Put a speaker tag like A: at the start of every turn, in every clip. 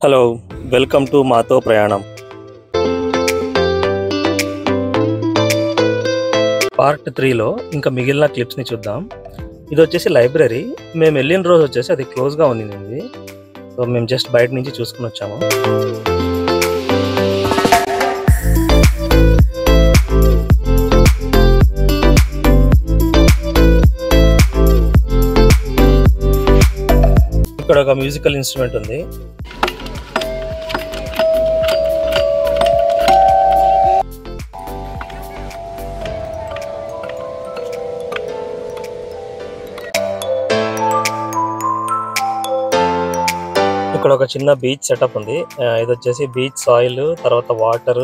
A: Hello, welcome to మాతో ప్రయాణం. Part 3లో ఇంకా మిగిలిన క్లిప్స్ని చూద్దాం. ఇది వచ్చేసి లైబ్రరీ. మేము వెళ్ళిన రోజు వచ్చేసి అది క్లోజ్గా ఉంది. సో మేము జస్ట్ బయట నుంచి చూసుకుని వచ్చాము. ఇక్కడ ఒక మ్యూజికల్ ఇన్స్ట్రుమెంట్ ఉంది. ఇక్కడ ఒక చిన్న బీచ్ సెటప్ ఉంది. ఇది వచ్చేసి బీచ్ సాయిల్, తర్వాత వాటర్,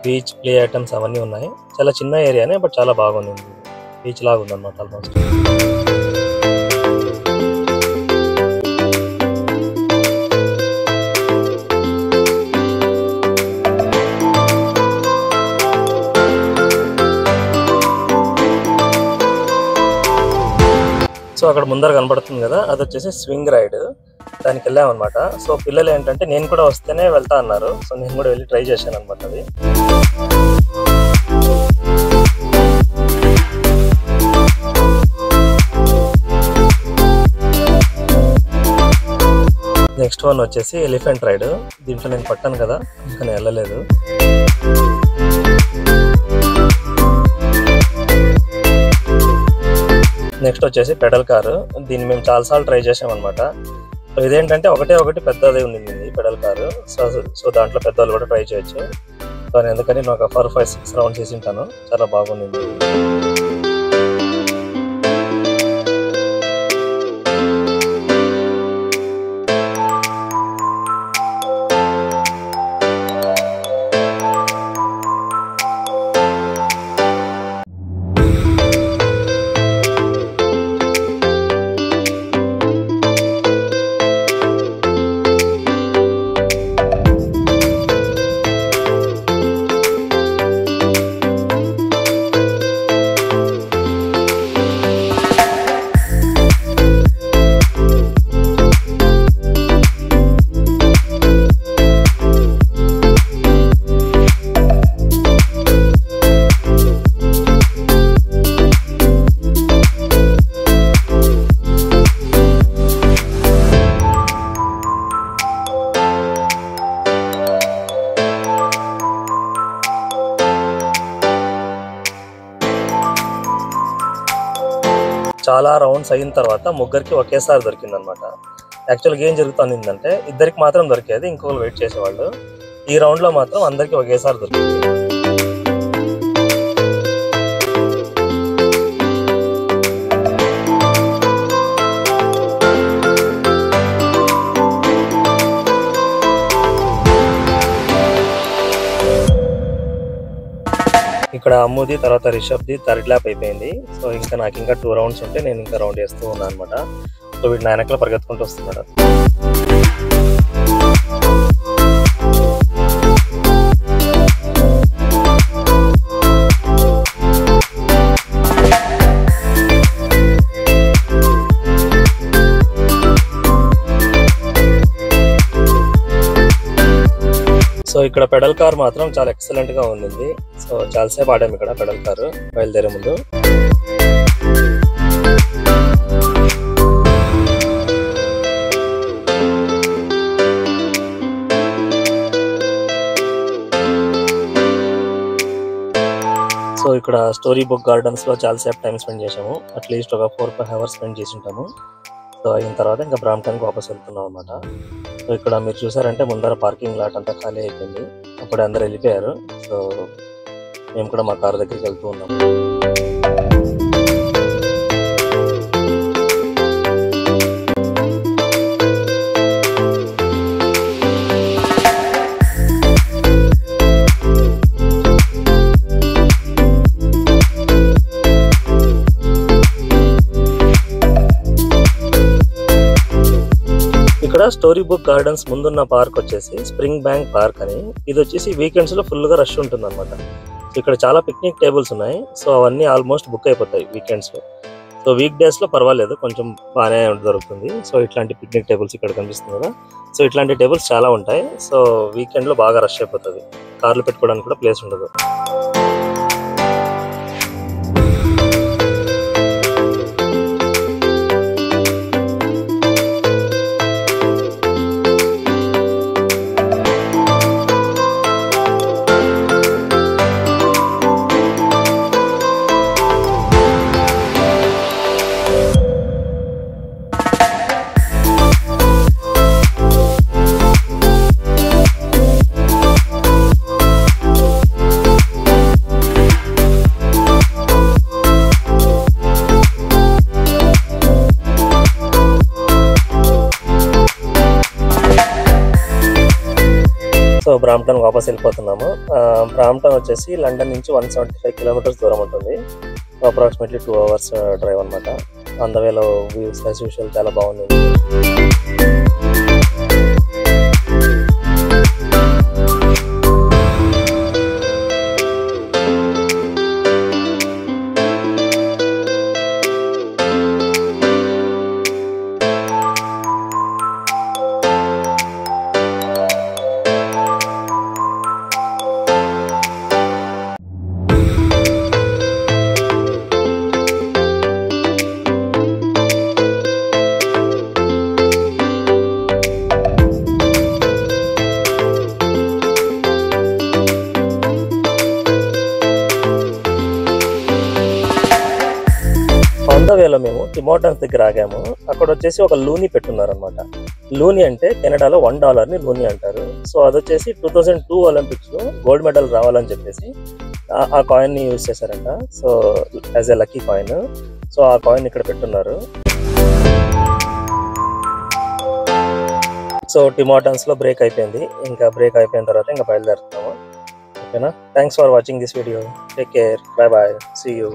A: బీచ్ ప్లే ఐటమ్స్ అవన్నీ ఉన్నాయి. చాలా చిన్న ఏరియానే, బట్ చాలా బాగుంది. బీచ్ లాగా ఉంది అన్నమాట ఆల్మోస్ట్. సో అక్కడ ముందర కనబడుతుంది కదా, అది వచ్చేసి స్వింగ్ రైడ్. దానికి వెళ్ళామన్నమాట. సో పిల్లలు ఏంటంటే నేను కూడా వస్తేనే వెళ్తా అన్నారు. సో నేను కూడా వెళ్ళి ట్రై చేశాను అనమాట. అది నెక్స్ట్ వన్ వచ్చేసి ఎలిఫెంట్ రైడ్. దీంట్లో నేను పట్టాను కదా, ఇంకా నేను వెళ్ళలేదు. నెక్స్ట్ వచ్చేసి పెడల్ కారు. దీన్ని మేము చాలాసార్లు ట్రై చేసామన్నమాట. సో ఇదేంటంటే ఒకటి పెద్దది ఉంది పెడల్ కారు. సో దాంట్లో పెద్దవాళ్ళు కూడా ట్రై చేయొచ్చు. సో నేను ఎందుకని నేను ఒక 4, 5, 6 రౌండ్స్ వేసి ఉంటాను. చాలా బాగుంది. చాలా రౌండ్స్ అయిన తర్వాత ముగ్గురికి ఒకేసారి దొరికింది అనమాట. యాక్చువల్గా ఏం జరుగుతుందంటే ఇద్దరికి మాత్రం దొరికేది, ఇంకొకరు వెయిట్ చేసేవాళ్ళు. ఈ రౌండ్లో మాత్రం అందరికీ ఒకేసారి దొరికింది. ఇక్కడ అమ్ముది, తర్వాత రిషబ్ది థర్డ్ ల్యాప్ అయిపోయింది. సో ఇంకా నాకు ఇంకా 2 రౌండ్స్ ఉంటే నేను ఇంకా రౌండ్ వేస్తూ ఉన్నాను అనమాట. సో వీడు నా వెనకాల పరిగెత్తుకుంటూ వస్తున్నాడు. సో ఇక్కడ పెడల్ కార్ మాత్రం చాలా ఎక్సలెంట్ గా ఉంది. సో చాలాసేపు ఆడాము ఇక్కడ పెడల్ కారు బయలుదేరే ముందు. సో ఇక్కడ స్టోరీ బుక్ గార్డెన్స్ లో చాలాసేపు టైం స్పెండ్ చేసాము. అట్లీస్ట్ ఒక 4-5 అవర్స్ స్పెండ్ చేసి ఉంటాము. సో అయిన తర్వాత ఇంకా బ్రాంప్టన్కి వాపస్ వెళ్తున్నాం అనమాట. సో ఇక్కడ మీరు చూసారంటే ముందర పార్కింగ్ లాట్ అంతా ఖాళీ అయిపోయింది. అప్పుడు అందరు వెళ్ళిపోయారు. సో మేము కూడా మా కారు దగ్గరికి వెళ్తూ ఉన్నాము. ఇక్కడ స్టోరీ బుక్ గార్డెన్స్ ముందున్న పార్క్ వచ్చేసి స్ప్రింగ్ బ్యాంక్ పార్క్ అని. ఇది వచ్చేసి వీకెండ్స్ లో ఫుల్ గా రష్ ఉంటుంది అనమాట. ఇక్కడ చాలా పిక్నిక్ టేబుల్స్ ఉన్నాయి. సో అవన్నీ ఆల్మోస్ట్ బుక్ అయిపోతాయి వీకెండ్స్ లో. సో వీక్ డేస్లో పర్వాలేదు, కొంచెం బాగానే దొరుకుతుంది. సో ఇట్లాంటి పిక్నిక్ టేబుల్స్ ఇక్కడ కనిపిస్తుంది కదా, సో ఇట్లాంటి టేబుల్స్ చాలా ఉంటాయి. సో వీకెండ్లో బాగా రష్ అయిపోతుంది, కార్లు పెట్టుకోవడానికి కూడా ప్లేస్ ఉండదు. సో బ్రాంప్టన్ వాపస్ వెళ్ళిపోతున్నాము. బ్రాంప్టన్ వచ్చేసి లండన్ నుంచి 175 కిలోమీటర్స్ దూరం ఉంటుంది. అప్రాక్సిమేట్లీ 2 hours డ్రైవ్ అనమాట. ఆన్ ద వేలో వ్యూస్ యాజ్ యూజువల్ చాలా బాగుంది. ఆన్ ద వేలో మేము టిమోటన్స్ దగ్గర ఆగాము. అక్కడ వచ్చేసి ఒక లూనీ పెట్టున్నారు అనమాట. లూనీ అంటే కెనడాలో $1 లూనీ అంటారు. సో అది వచ్చేసి 2002 ఒలింపిక్స్ లో గోల్డ్ మెడల్ రావాలని చెప్పేసి ఆ కాయిన్ ని యూజ్ చేశారంట. So as a lucky coin. So ఆ కాయిన్ ఇక్కడ పెట్టున్నారు. సో టిమోటన్స్ లో బ్రేక్ అయిపోయింది. ఇంకా బ్రేక్ అయిపోయిన తర్వాత ఇంకా బయలుదేరుతున్నాము. ఓకేనా, thanks for watching this video. Take care, bye bye, see you.